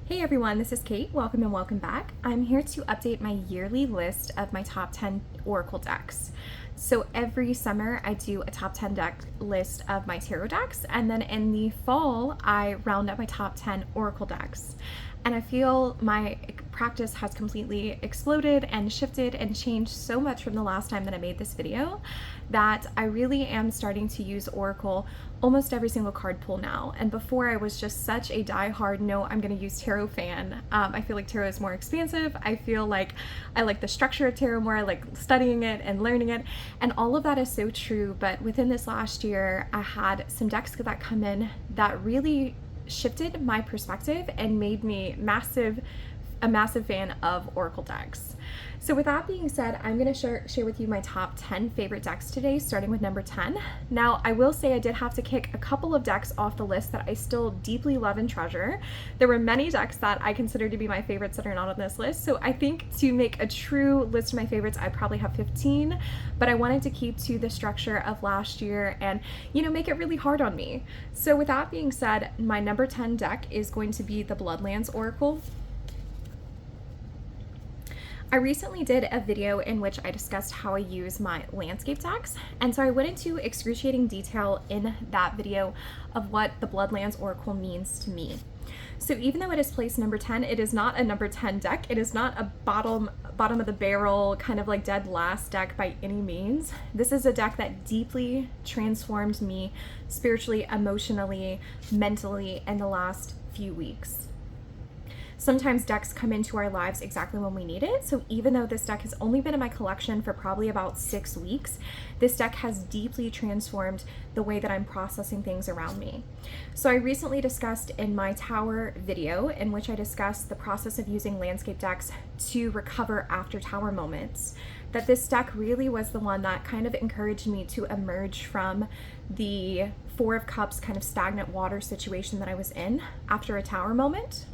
Hey everyone, this is Kate. Welcome and welcome back. I'm here to update my yearly list of my top 10 Oracle decks. So every summer I do a top 10 deck list of my tarot decks, and then in the fall I round up my top 10 Oracle decks. And I feel my practice has completely exploded and shifted and changed so much from the last time that I made this video that I really am starting to use Oracle almost every single card pull now. And before I was just such a die-hard, no, I'm going to use tarot fan. I feel like tarot is more expansive. I feel like I like the structure of tarot more. I like studying it and learning it. And all of that is so true. But within this last year, I had some decks that come in that really shifted my perspective and made me a massive fan of Oracle decks. So with that being said, I'm going to share with you my top 10 favorite decks today, starting with number 10. Now, I will say I did have to kick a couple of decks off the list that I still deeply love and treasure. There were many decks that I consider to be my favorites that are not on this list. So I think to make a true list of my favorites, I probably have 15, but I wanted to keep to the structure of last year and, make it really hard on me. So with that being said, my number 10 deck is going to be the Bloodlands Oracle. I recently did a video in which I discussed how I use my landscape decks, and so I went into excruciating detail in that video of what the Bloodlands Oracle means to me. So even though it is placed number 10, it is not a number 10 deck. It is not a bottom of the barrel kind of like dead last deck by any means. This is a deck that deeply transformed me spiritually, emotionally, mentally in the last few weeks. Sometimes decks come into our lives exactly when we need it. So even though this deck has only been in my collection for probably about 6 weeks, this deck has deeply transformed the way that I'm processing things around me. So I recently discussed in my tower video, in which I discussed the process of using landscape decks to recover after tower moments, that this deck really was the one that kind of encouraged me to emerge from the Four of Cups kind of stagnant water situation that I was in after a tower moment.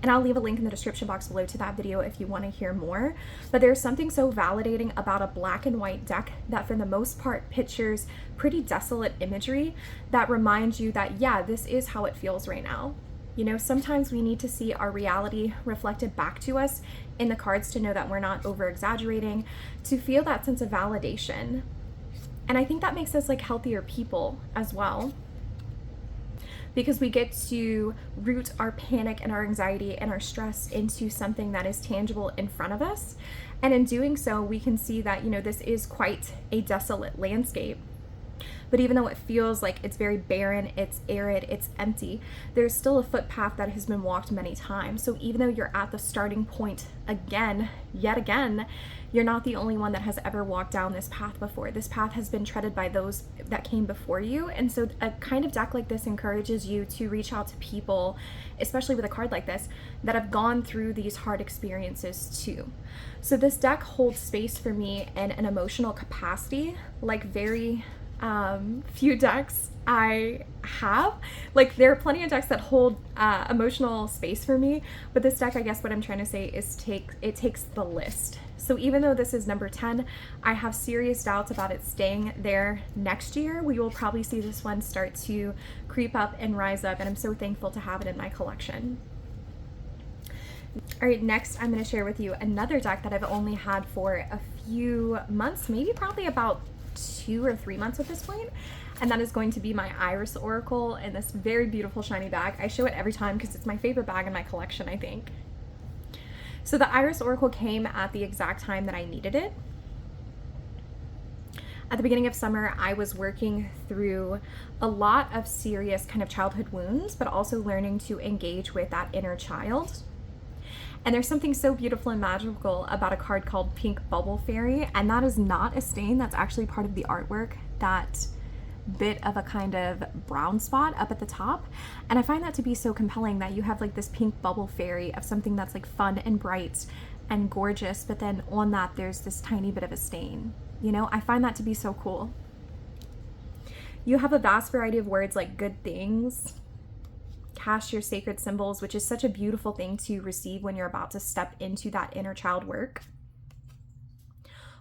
And I'll leave a link in the description box below to that video if you want to hear more. But there's something so validating about a black and white deck that for the most part pictures pretty desolate imagery that reminds you that, yeah, this is how it feels right now. Sometimes we need to see our reality reflected back to us in the cards to know that we're not over exaggerating, to feel that sense of validation. And I think that makes us like healthier people as well, because we get to root our panic and our anxiety and our stress into something that is tangible in front of us. And in doing so, we can see that, this is quite a desolate landscape. But even though it feels like it's very barren, it's arid, it's empty, there's still a footpath that has been walked many times. So even though you're at the starting point yet again, you're not the only one that has ever walked down this path before. This path has been treaded by those that came before you. And so a kind of deck like this encourages you to reach out to people, especially with a card like this, that have gone through these hard experiences too. So this deck holds space for me in an emotional capacity, like very few decks I have. Like, there are plenty of decks that hold emotional space for me, but this deck, I guess what I'm trying to say is it takes the list. So even though this is number 10, I have serious doubts about it staying there next year. We will probably see this one start to creep up and rise up, and I'm so thankful to have it in my collection. All right, next I'm going to share with you another deck that I've only had for a few months, maybe probably about 2 or 3 months at this point, and that is going to be my Iris Oracle in this very beautiful shiny bag. I show it every time because it's my favorite bag in my collection, I think. So the Iris Oracle came at the exact time that I needed it. At the beginning of summer, I was working through a lot of serious kind of childhood wounds, but also learning to engage with that inner child. And there's something so beautiful and magical about a card called Pink Bubble Fairy, and that is not a stain. That's actually part of the artwork, that bit of a kind of brown spot up at the top. And I find that to be so compelling, that you have like this pink bubble fairy of something that's like fun and bright and gorgeous, but then on that there's this tiny bit of a stain. I find that to be so cool. You have a vast variety of words like good things, cast your sacred symbols, which is such a beautiful thing to receive when you're about to step into that inner child work.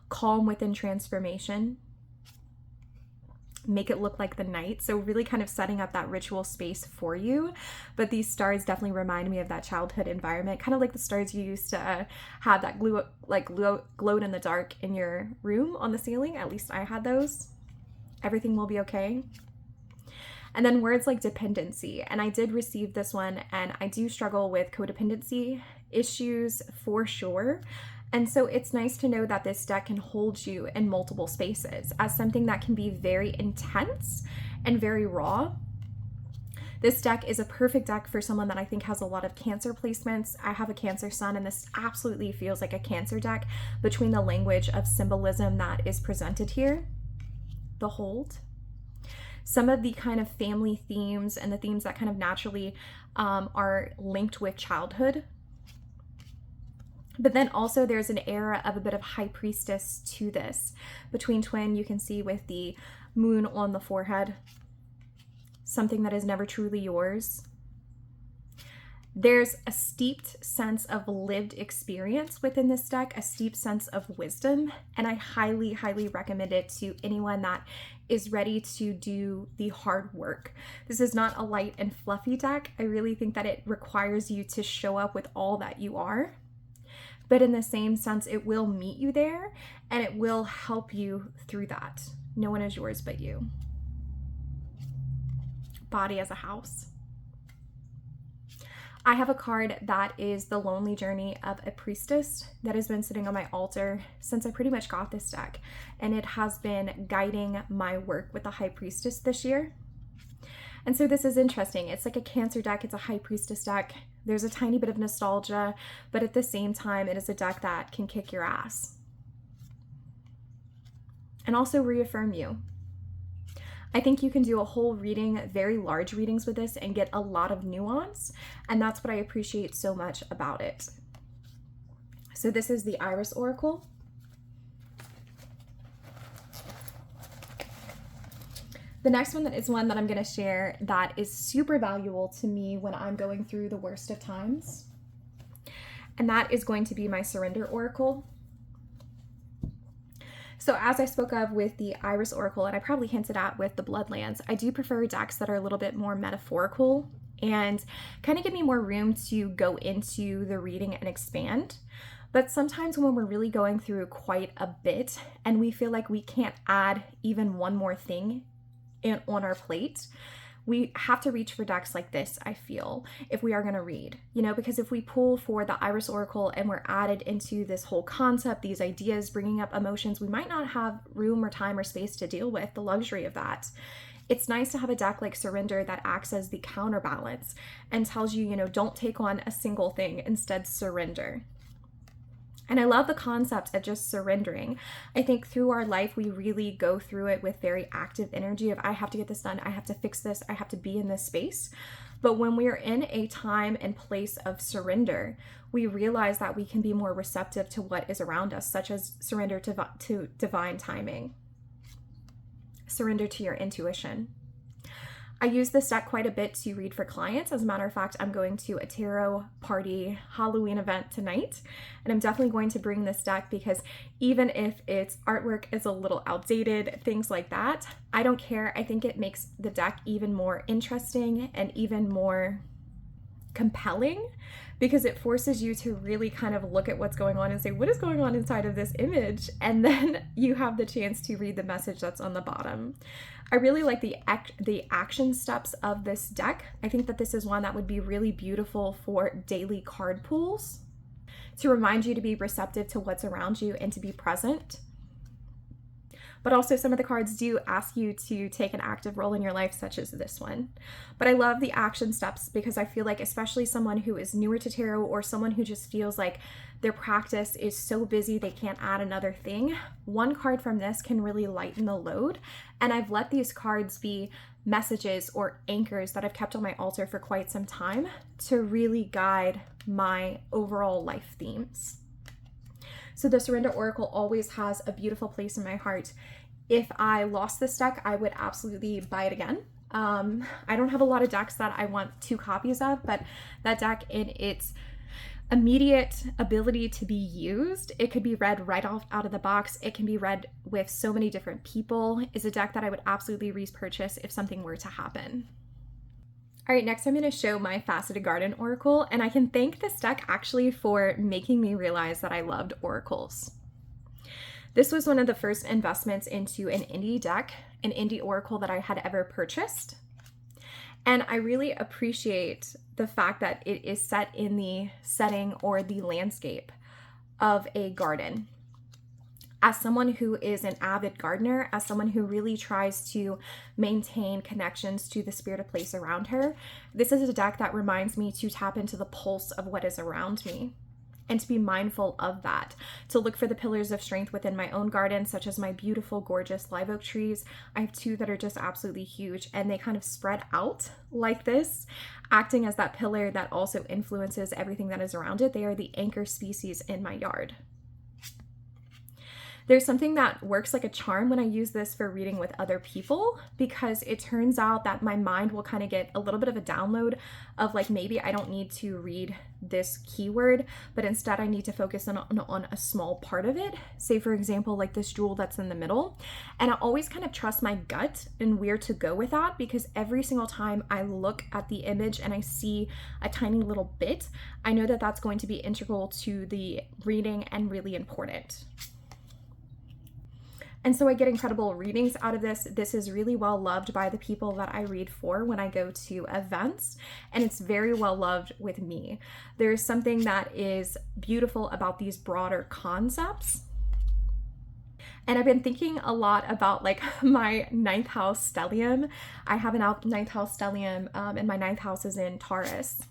Calm within transformation. make it look like the night. So really kind of setting up that ritual space for you. But these stars definitely remind me of that childhood environment, kind of like the stars you used to have that glowed in the dark in your room on the ceiling. At least I had those. Everything will be okay. And then words like dependency. And I did receive this one, and I do struggle with codependency issues for sure. And so it's nice to know that this deck can hold you in multiple spaces as something that can be very intense and very raw. This deck is a perfect deck for someone that I think has a lot of Cancer placements. I have a Cancer sun, and this absolutely feels like a Cancer deck between the language of symbolism that is presented here. The hold. Some of the kind of family themes and the themes that kind of naturally are linked with childhood. But then also there's an era of a bit of high priestess to this. Between twin, you can see with the moon on the forehead, something that is never truly yours. There's a steeped sense of lived experience within this deck, a steep sense of wisdom, and I highly, highly recommend it to anyone that is ready to do the hard work. This is not a light and fluffy deck. I really think that it requires you to show up with all that you are. But in the same sense, it will meet you there and it will help you through that. No one is yours but you. Body as a house. I have a card that is the lonely journey of a priestess that has been sitting on my altar since I pretty much got this deck. And it has been guiding my work with the high priestess this year. And so this is interesting. It's like a Cancer deck. It's a high priestess deck. There's a tiny bit of nostalgia, but at the same time, it is a deck that can kick your ass. And also reaffirm you. I think you can do a whole reading, very large readings with this, and get a lot of nuance. And that's what I appreciate so much about it. So this is the Iris Oracle. The next one is one that I'm going to share that is super valuable to me when I'm going through the worst of times. And that is going to be my Surrender Oracle. So as I spoke of with the Iris Oracle, and I probably hinted at with the Bloodlands, I do prefer decks that are a little bit more metaphorical and kind of give me more room to go into the reading and expand. But sometimes when we're really going through quite a bit and we feel like we can't add even one more thing on our plate, we have to reach for decks like this, I feel, if we are going to read, because if we pull for the Iris Oracle and we're added into this whole concept, these ideas, bringing up emotions, we might not have room or time or space to deal with the luxury of that. It's nice to have a deck like Surrender that acts as the counterbalance and tells you, don't take on a single thing, instead surrender. And I love the concept of just surrendering. I think through our life, we really go through it with very active energy of, I have to get this done, I have to fix this, I have to be in this space. But when we are in a time and place of surrender, we realize that we can be more receptive to what is around us, such as surrender to divine timing. Surrender to your intuition. I use this deck quite a bit to read for clients. As a matter of fact, I'm going to a tarot party Halloween event tonight, and I'm definitely going to bring this deck because even if its artwork is a little outdated, things like that, I don't care. I think it makes the deck even more interesting and even more compelling because it forces you to really kind of look at what's going on and say, what is going on inside of this image? And then you have the chance to read the message that's on the bottom. I really like the action steps of this deck. I think that this is one that would be really beautiful for daily card pools to remind you to be receptive to what's around you and to be present. But also some of the cards do ask you to take an active role in your life, such as this one. But I love the action steps because I feel like especially someone who is newer to tarot or someone who just feels like their practice is so busy they can't add another thing, one card from this can really lighten the load. And I've let these cards be messages or anchors that I've kept on my altar for quite some time to really guide my overall life themes. So the Surrender Oracle always has a beautiful place in my heart. If I lost this deck, I would absolutely buy it again. I don't have a lot of decks that I want 2 copies of, but that deck in its immediate ability to be used. It could be read right off out of the box. It can be read with so many different people. Is a deck that I would absolutely repurchase if something were to happen. All right, next I'm going to show my Faceted Garden Oracle, and I can thank this deck actually for making me realize that I loved oracles. This was one of the first investments into an indie deck, an indie oracle that I had ever purchased. And I really appreciate the fact that it is set in the setting or the landscape of a garden. As someone who is an avid gardener, as someone who really tries to maintain connections to the spirit of place around her, this is a deck that reminds me to tap into the pulse of what is around me and to be mindful of that, to look for the pillars of strength within my own garden, such as my beautiful, gorgeous live oak trees. I have two that are just absolutely huge, and they kind of spread out like this, acting as that pillar that also influences everything that is around it. They are the anchor species in my yard. There's something that works like a charm when I use this for reading with other people, because it turns out that my mind will kind of get a little bit of a download of like, maybe I don't need to read this keyword, but instead I need to focus on a small part of it. Say for example, like this jewel that's in the middle. And I always kind of trust my gut and where to go with that, because every single time I look at the image and I see a tiny little bit, I know that that's going to be integral to the reading and really important. And so I get incredible readings out of this. This is really well loved by the people that I read for when I go to events, and it's very well loved with me. There's something that is beautiful about these broader concepts. And I've been thinking a lot about like my 9th house stellium. I have a 9th house stellium, and my 9th house is in Taurus.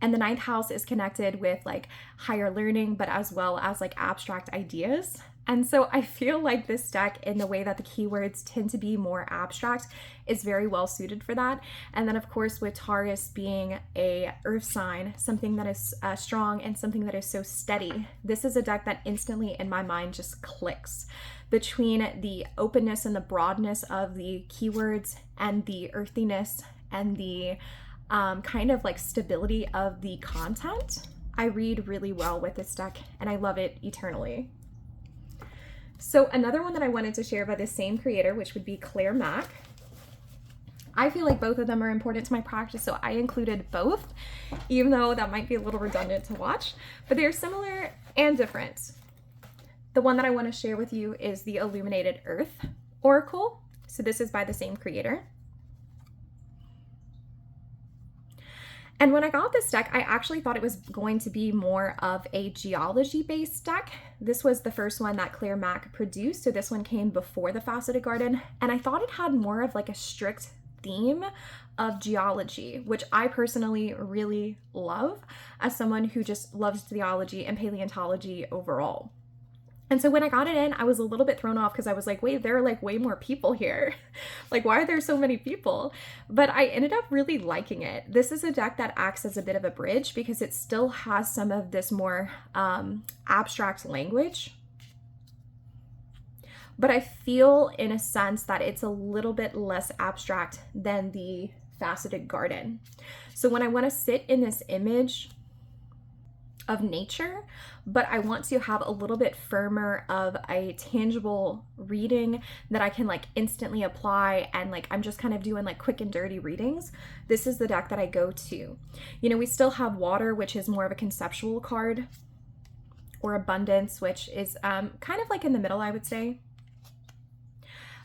And the 9th house is connected with like higher learning, but as well as like abstract ideas. And so I feel like this deck, in the way that the keywords tend to be more abstract, is very well suited for that. And then of course with Taurus being a earth sign, something that is strong and something that is so steady, this is a deck that instantly in my mind just clicks between the openness and the broadness of the keywords and the earthiness and the kind of like stability of the content. I read really well with this deck and I love it eternally. So another one that I wanted to share by the same creator, which would be Claire Mack. I feel like both of them are important to my practice, so I included both, even though that might be a little redundant to watch, but they're similar and different. The one that I want to share with you is the Illuminated Earth Oracle. So this is by the same creator. And when I got this deck, I actually thought it was going to be more of a geology-based deck. This was the first one that Claire Mack produced, so this one came before the Faceted Garden, and I thought it had more of like a strict theme of geology, which I personally really love as someone who just loves theology and paleontology overall. And so when I got it in, I was a little bit thrown off because I was like, wait, there are like way more people here. Like, why are there so many people? But I ended up really liking it. This is a deck that acts as a bit of a bridge because it still has some of this more abstract language. But I feel in a sense that it's a little bit less abstract than the Faceted Garden. So when I want to sit in this image of nature, but I want to have a little bit firmer of a tangible reading that I can like instantly apply, and like I'm just kind of doing like quick and dirty readings, this is the deck that I go to. You know, we still have water, which is more of a conceptual card, or abundance, which is kind of like in the middle, I would say.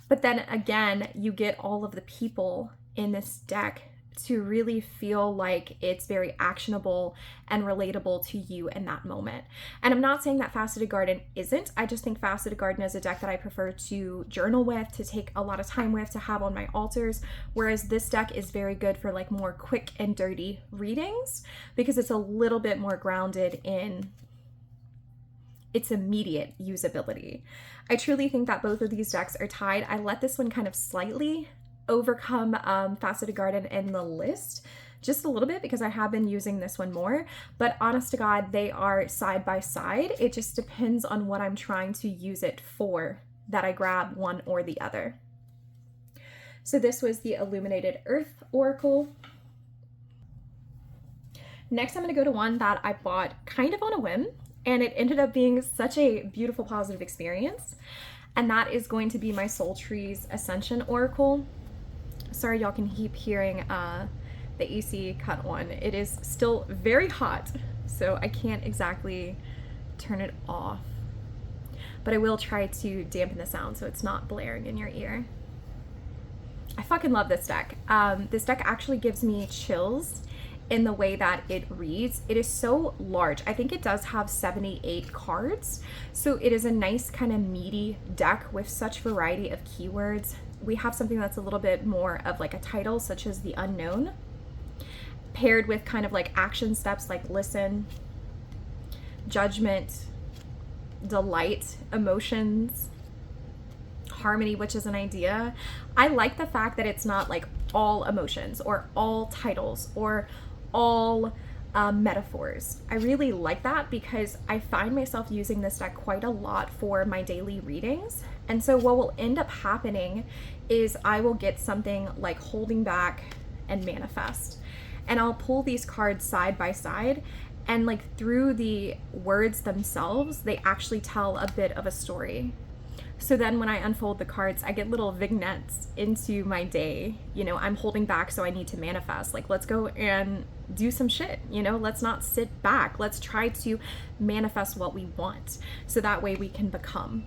But then again, you get all of the people in this deck to really feel like it's very actionable and relatable to you in that moment. And I'm not saying that Faceted Garden isn't. I just think Faceted Garden is a deck that I prefer to journal with, to take a lot of time with, to have on my altars, whereas this deck is very good for like more quick and dirty readings because it's a little bit more grounded in its immediate usability. I truly think that both of these decks are tied. I let this one kind of slightly overcome Faceted Garden in the list just a little bit because I have been using this one more, but honest to God, they are side by side. It just depends on what I'm trying to use it for that I grab one or the other. So this was the Illuminated Earth Oracle. Next, I'm going to go to one that I bought kind of on a whim, and it ended up being such a beautiful, positive experience. And that is going to be my Soul Trees Ascension Oracle. Sorry, y'all can keep hearing the AC cut on. It is still very hot, so I can't exactly turn it off. But I will try to dampen the sound so it's not blaring in your ear. I fucking love this deck. This deck actually gives me chills in the way that it reads. It is so large. I think it does have 78 cards. So it is a nice kind of meaty deck with such variety of keywords. We have something that's a little bit more of like a title, such as the unknown, paired with kind of like action steps like listen, judgment, delight, emotions, harmony, which is an idea. I like the fact that it's not like all emotions or all titles or all metaphors. I really like that because I find myself using this deck quite a lot for my daily readings. And so what will end up happening is I will get something like holding back and manifest. And I'll pull these cards side by side, and like through the words themselves, they actually tell a bit of a story. So then when I unfold the cards, I get little vignettes into my day. You know, I'm holding back, so I need to manifest. Like, let's go and do some shit, you know? Let's not sit back. Let's try to manifest what we want, so that way we can become.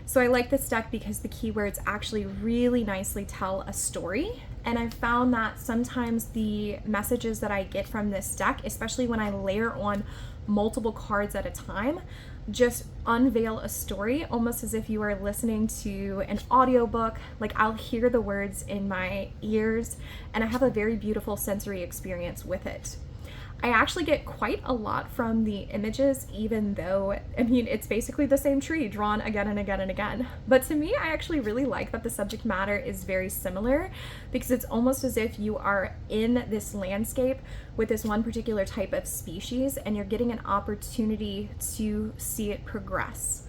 So I like this deck because the keywords actually really nicely tell a story. And I've found that sometimes the messages that I get from this deck, especially when I layer on multiple cards at a time, just unveil a story almost as if you are listening to an audiobook. Like, I'll hear the words in my ears and I have a very beautiful sensory experience with it. I actually get quite a lot from the images, even though, I mean, it's basically the same tree drawn again and again and again. But to me, I actually really like that the subject matter is very similar, because it's almost as if you are in this landscape with this one particular type of species and you're getting an opportunity to see it progress.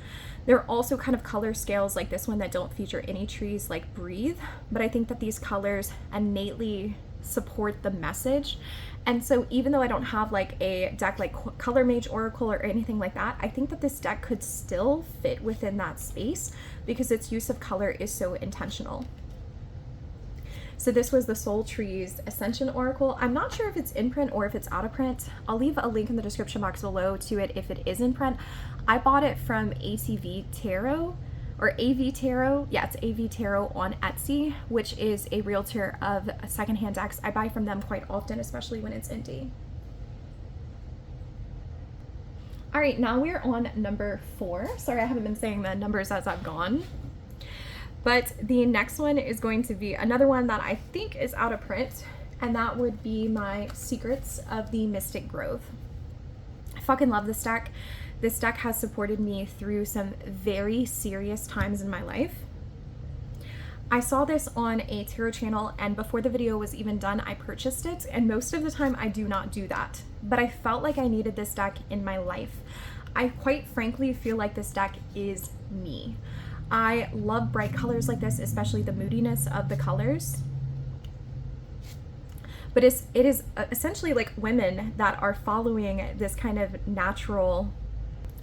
There are also kind of color scales like this one that don't feature any trees, like Breathe, but I think that these colors innately support the message. And so even though I don't have like a deck like Color Mage Oracle or anything like that, I think that this deck could still fit within that space because its use of color is so intentional. So this was the Soul Trees Ascension Oracle. I'm not sure if it's in print or if it's out of print. I'll leave a link in the description box below to it if it is in print. I bought it from ATV Tarot, or AV Tarot. Yeah, it's AV Tarot on Etsy, which is a realtor of secondhand decks. I buy from them quite often, especially when it's indie. All right, now we're on number 4. Sorry, I haven't been saying the numbers as I've gone. But the next one is going to be another one that I think is out of print, and that would be my Secrets of the Mystic Grove. I fucking love this deck. This deck has supported me through some very serious times in my life. I saw this on a tarot channel, and before the video was even done, I purchased it, and most of the time I do not do that. But I felt like I needed this deck in my life. I quite frankly feel like this deck is me. I love bright colors like this, especially the moodiness of the colors. But it is essentially like women that are following this kind of natural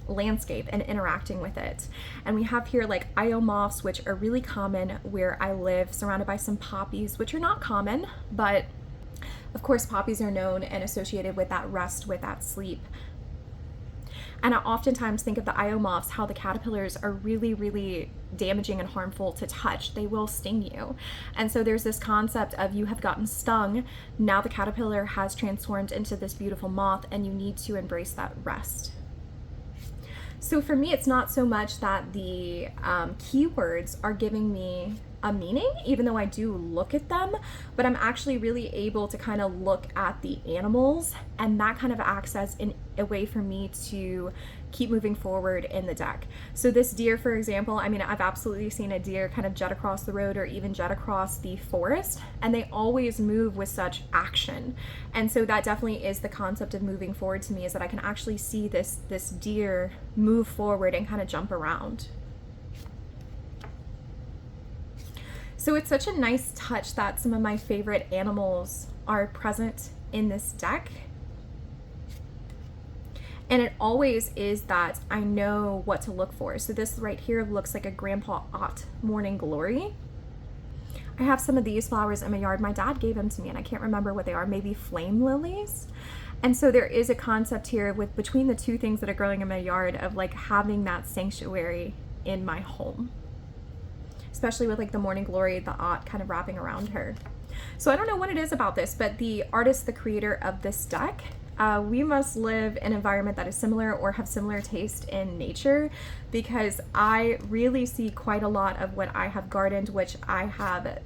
landscape and interacting with it. And we have here like Io moths, which are really common where I live, surrounded by some poppies, which are not common, but of course poppies are known and associated with that rest, with that sleep. And I oftentimes think of the Io moths, how the caterpillars are really, really damaging and harmful to touch. They will sting you. And so there's this concept of you have gotten stung, now the caterpillar has transformed into this beautiful moth, and you need to embrace that rest. So for me, it's not so much that the keywords are giving me a meaning, even though I do look at them, but I'm actually really able to kind of look at the animals, and that kind of acts as a way for me to keep moving forward in the deck. So this deer, for example, I mean, I've absolutely seen a deer kind of jet across the road or even jet across the forest, and they always move with such action. And so that definitely is the concept of moving forward to me, is that I can actually see this deer move forward and kind of jump around. So it's such a nice touch that some of my favorite animals are present in this deck. And it always is that I know what to look for. So this right here looks like a Grandpa Ott Morning Glory. I have some of these flowers in my yard. My dad gave them to me and I can't remember what they are, maybe flame lilies. And so there is a concept here with between the two things that are growing in my yard of like having that sanctuary in my home, especially with like the Morning Glory, the Ott kind of wrapping around her. So I don't know what it is about this, but the artist, the creator of this deck, we must live in an environment that is similar or have similar taste in nature, because I really see quite a lot of what I have gardened, which I have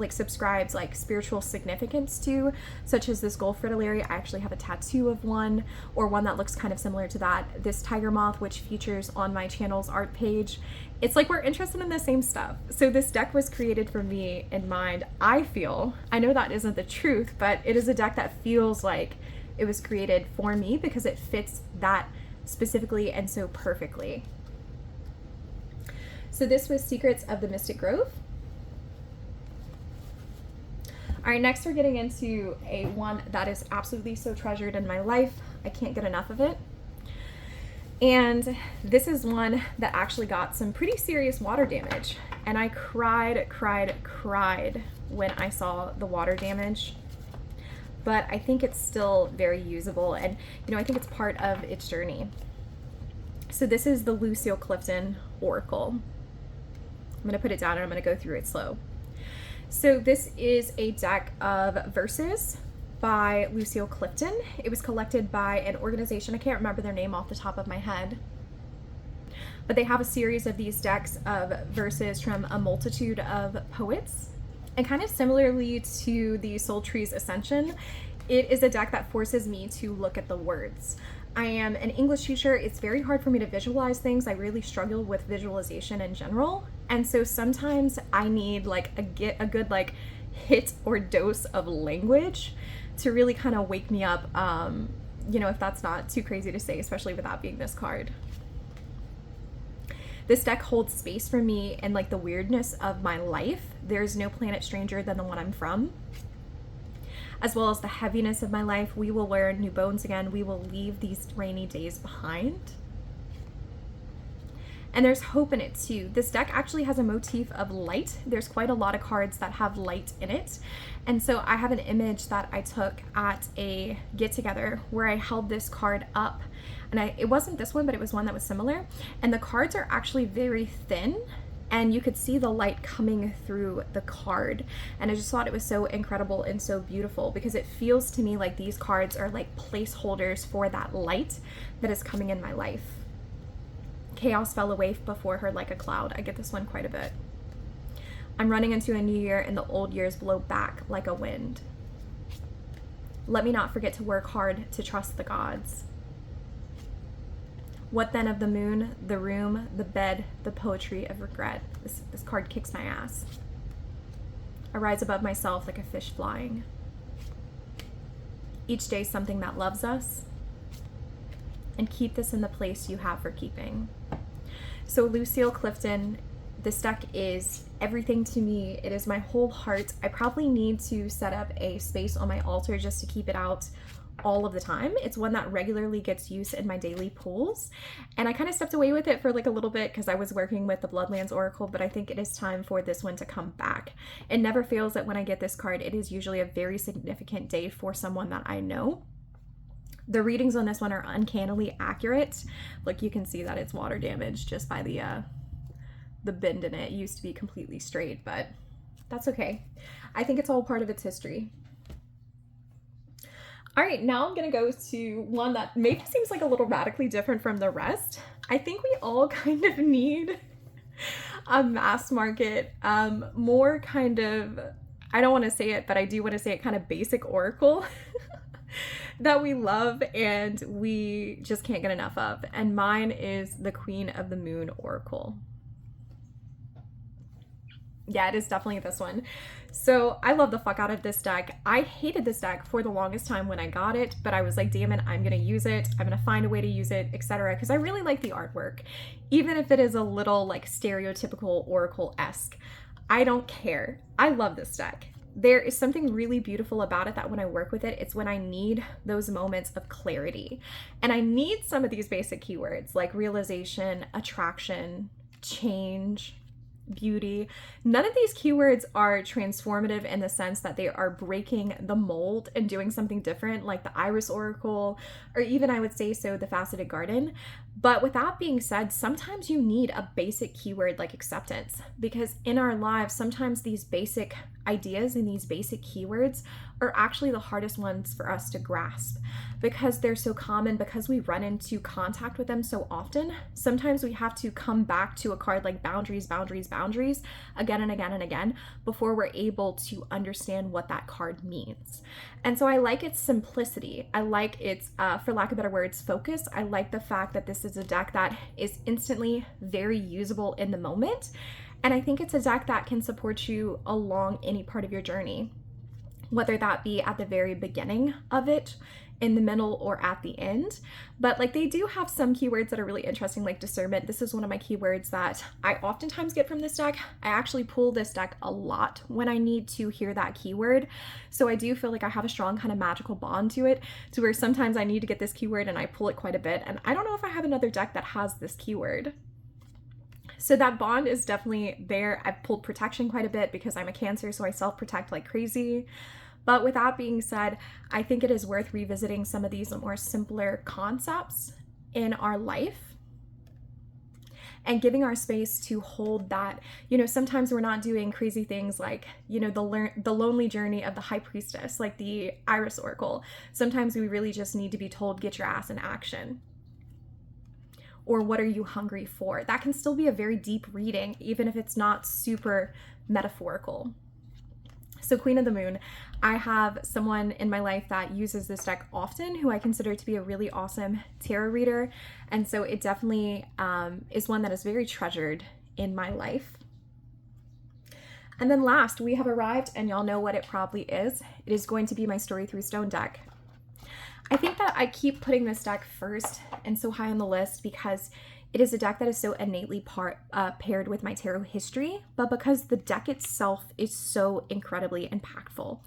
subscribed like spiritual significance to, such as this gold fritillaria. I actually have a tattoo of one, or one that looks kind of similar to that. This tiger moth, which features on my channel's art page. It's like we're interested in the same stuff. So this deck was created for me in mind. I know that isn't the truth, but it is a deck that feels like it was created for me because it fits that specifically and so perfectly. So this was Secrets of the Mystic Grove. All right, next we're getting into a one that is absolutely so treasured in my life. I can't get enough of it. And this is one that actually got some pretty serious water damage. And I cried when I saw the water damage. But I think it's still very usable, and I think it's part of its journey. So this is the Lucille Clifton Oracle. I'm going to put it down and I'm going to go through it slow. So this is a deck of verses by Lucille Clifton. It was collected by an organization, I can't remember their name off the top of my head, but they have a series of these decks of verses from a multitude of poets. And kind of similarly to the Soul Tree's Ascension, it is a deck that forces me to look at the words. I am an English teacher. It's very hard for me to visualize things. I really struggle with visualization in general. And so sometimes I need like a good like hit or dose of language to really kind of wake me up, if that's not too crazy to say, especially without being this card. This deck holds space for me in like the weirdness of my life. There's no planet stranger than the one I'm from. As well as the heaviness of my life. We will wear new bones again. We will leave these rainy days behind. And there's hope in it too. This deck actually has a motif of light. There's quite a lot of cards that have light in it. And so I have an image that I took at a get-together where I held this card up. And it wasn't this one, but it was one that was similar. And the cards are actually very thin, and you could see the light coming through the card. And I just thought it was so incredible and so beautiful, because it feels to me like these cards are like placeholders for that light that is coming in my life. Chaos fell away before her like a cloud. I get this one quite a bit. I'm running into a new year and the old years blow back like a wind. Let me not forget to work hard to trust the gods. What then of the moon, the room, the bed, the poetry of regret? This card kicks my ass. I rise above myself like a fish flying. Each day something that loves us. And keep this in the place you have for keeping. So Lucille Clifton, this deck is everything to me. It is my whole heart. I probably need to set up a space on my altar just to keep it out all of the time. It's one that regularly gets used in my daily pulls, and I kind of stepped away with it for like a little bit because I was working with the Bloodlands Oracle, but I think it is time for this one to come back. It never fails that when I get this card, it is usually a very significant day for someone that I know. The readings on this one are uncannily accurate. Like you can see that it's water damaged just by the bend in it. It used to be completely straight, but that's okay. I think it's all part of its history. All right, now I'm gonna go to one that maybe seems like a little radically different from the rest. I think we all kind of need a mass market, more kind of, I don't wanna say it, but I do wanna say it, kind of basic oracle that we love and we just can't get enough of. And mine is the Queen of the Moon Oracle. Yeah, it is definitely this one. So I love the fuck out of this deck. I hated this deck for the longest time when I got it, but I was like, damn it, I'm gonna use it. I'm gonna find a way to use it, etc. Because I really like the artwork. Even if it is a little like stereotypical Oracle-esque, I don't care. I love this deck. there is something really beautiful about it that when I work with it, it's when I need those moments of clarity. And I need some of these basic keywords like realization, attraction, change, beauty. None of these keywords are transformative in the sense that they are breaking the mold and doing something different, like the Iris Oracle, or even I would say so the Faceted Garden. But with that being said, sometimes you need a basic keyword like acceptance, because in our lives, sometimes these basic ideas and these basic keywords are actually the hardest ones for us to grasp because they're so common, because we run into contact with them so often. Sometimes we have to come back to a card like boundaries, boundaries, boundaries again and again and again before we're able to understand what that card means. And so I like its simplicity. I like its, for lack of better words, focus. I like the fact that this is a deck that is instantly very usable in the moment. And I think it's a deck that can support you along any part of your journey, whether that be at the very beginning of it, in the middle, or at the end. But like they do have some keywords that are really interesting, like discernment. This is one of my keywords that I oftentimes get from this deck. I actually pull this deck a lot when I need to hear that keyword. So I do feel like I have a strong kind of magical bond to it, to where sometimes I need to get this keyword and I pull it quite a bit. And I don't know if I have another deck that has this keyword. So that bond is definitely there. I've pulled protection quite a bit because I'm a Cancer, so I self-protect like crazy. But with that being said, I think it is worth revisiting some of these more simpler concepts in our life and giving our space to hold that. You know, sometimes we're not doing crazy things like, you know, the lonely journey of the High Priestess, like the Iris Oracle. Sometimes we really just need to be told, get your ass in action. Or what are you hungry for? That can still be a very deep reading, even if it's not super metaphorical. So Queen of the Moon, I have someone in my life that uses this deck often who I consider to be a really awesome tarot reader. And so it definitely is one that is very treasured in my life. And then last, we have arrived, and y'all know what it probably is. It is going to be my Story Through Stone deck. I think that I keep putting this deck first and so high on the list because it is a deck that is so innately paired with my tarot history, but because the deck itself is so incredibly impactful.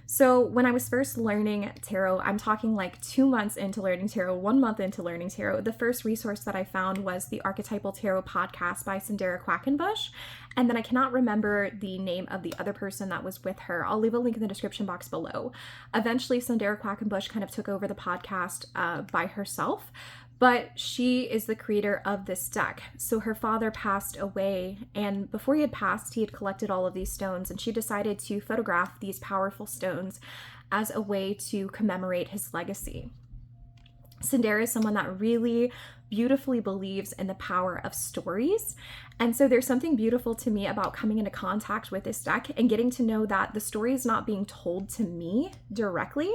So when I was first learning tarot, I'm talking like 2 months into learning tarot, 1 month into learning tarot, the first resource that I found was the Archetypal Tarot podcast by Sandera Quackenbush. And then I cannot remember the name of the other person that was with her. I'll leave a link in the description box below. Eventually, Sandera Quackenbush kind of took over the podcast by herself. But she is the creator of this deck. So her father passed away, and before he had passed, he had collected all of these stones, and she decided to photograph these powerful stones as a way to commemorate his legacy. Sandera is someone that really beautifully believes in the power of stories. And so there's something beautiful to me about coming into contact with this deck and getting to know that the story is not being told to me directly,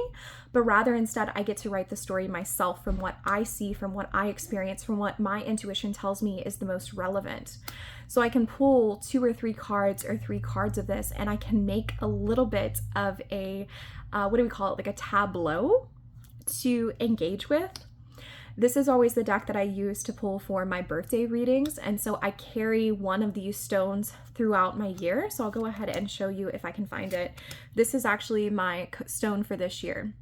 but rather instead I get to write the story myself from what I see, from what I experience, from what my intuition tells me is the most relevant. So I can pull 2 or 3 cards or 3 cards of this, and I can make a little bit of a, what do we call it? Like a tableau to engage with. This is always the deck that I use to pull for my birthday readings, and so I carry one of these stones throughout my year. So I'll go ahead and show you if I can find it. This is actually my stone for this year.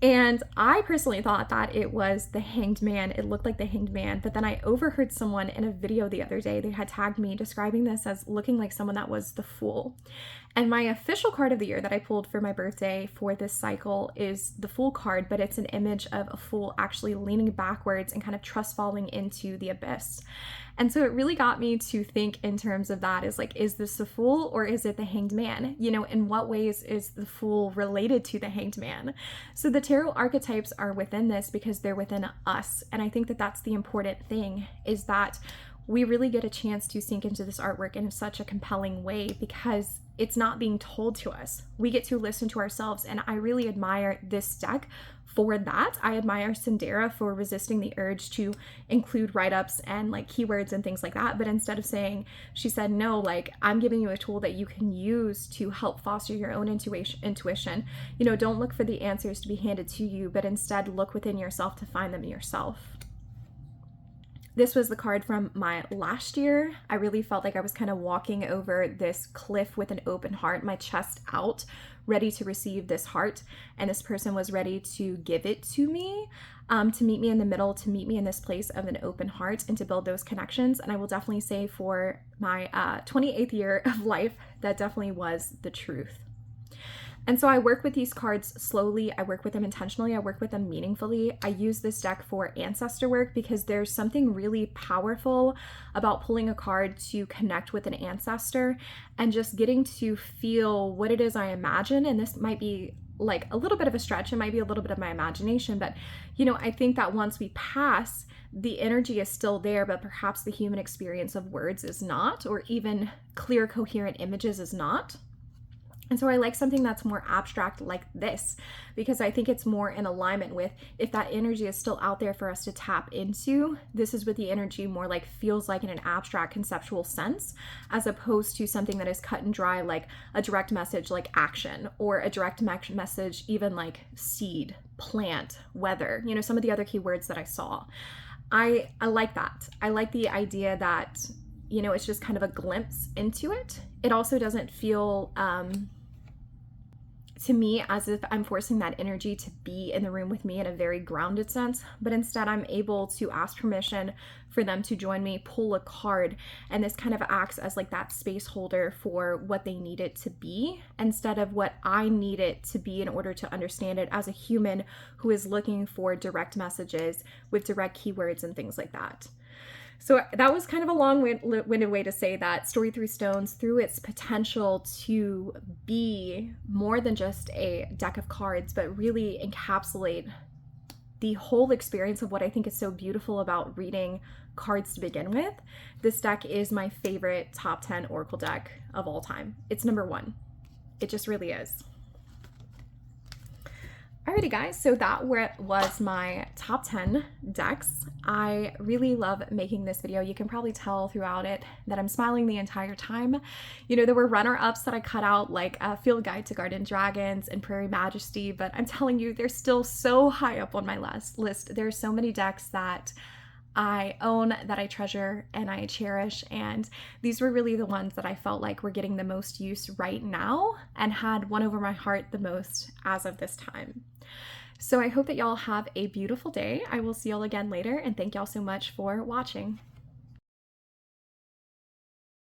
And I personally thought that it was the Hanged Man. It looked like the Hanged Man, but then I overheard someone in a video the other day, they had tagged me describing this as looking like someone that was the Fool. And my official card of the year that I pulled for my birthday for this cycle is the Fool card, but it's an image of a fool actually leaning backwards and kind of trust falling into the abyss. And so it really got me to think in terms of that, is like, is this the Fool or is it the Hanged Man? You know, in what ways is the Fool related to the Hanged Man? So the tarot archetypes are within this because they're within us. And I think that that's the important thing, is that we really get a chance to sink into this artwork in such a compelling way because it's not being told to us. We get to listen to ourselves, and I really admire this deck for that. I admire Sandera for resisting the urge to include write-ups and like keywords and things like that, but instead of saying, she said, no, like, I'm giving you a tool that you can use to help foster your own intuition. You know, don't look for the answers to be handed to you, but instead look within yourself to find them yourself. This was the card from my last year. I really felt like I was kind of walking over this cliff with an open heart, my chest out, ready to receive this heart. And this person was ready to give it to me, to meet me in the middle, to meet me in this place of an open heart and to build those connections. And I will definitely say for my 28th year of life, that definitely was the truth. And so I work with these cards slowly, I work with them intentionally, I work with them meaningfully. I use this deck for ancestor work because there's something really powerful about pulling a card to connect with an ancestor and just getting to feel what it is I imagine. And this might be like a little bit of a stretch, it might be a little bit of my imagination, but I think that once we pass, the energy is still there, but perhaps the human experience of words is not, or even clear, coherent images is not. And so I like something that's more abstract like this, because I think it's more in alignment with, if that energy is still out there for us to tap into, this is what the energy more like feels like in an abstract conceptual sense, as opposed to something that is cut and dry, like a direct message like action, or a direct message even like seed, plant, weather, some of the other keywords that I saw. I like that. I like the idea that, it's just kind of a glimpse into it. It also doesn't feel, to me, as if I'm forcing that energy to be in the room with me in a very grounded sense, but instead I'm able to ask permission for them to join me, pull a card, and this kind of acts as like that space holder for what they need it to be, instead of what I need it to be in order to understand it as a human who is looking for direct messages with direct keywords and things like that. So that was kind of a long-winded way to say that Story Through Stones, through its potential to be more than just a deck of cards, but really encapsulate the whole experience of what I think is so beautiful about reading cards to begin with. This deck is my favorite top 10 Oracle deck of all time. It's number one. It just really is. Alrighty guys, so that was my top 10 decks. I really love making this video. You can probably tell throughout it that I'm smiling the entire time. There were runner-ups that I cut out, like Field Guide to Garden Dragons and Prairie Majesty, but I'm telling you, they're still so high up on my list. There are so many decks that I own, that I treasure and I cherish, and these were really the ones that I felt like were getting the most use right now and had won over my heart the most as of this time. So I hope that y'all have a beautiful day. I will see y'all again later, and thank y'all so much for watching.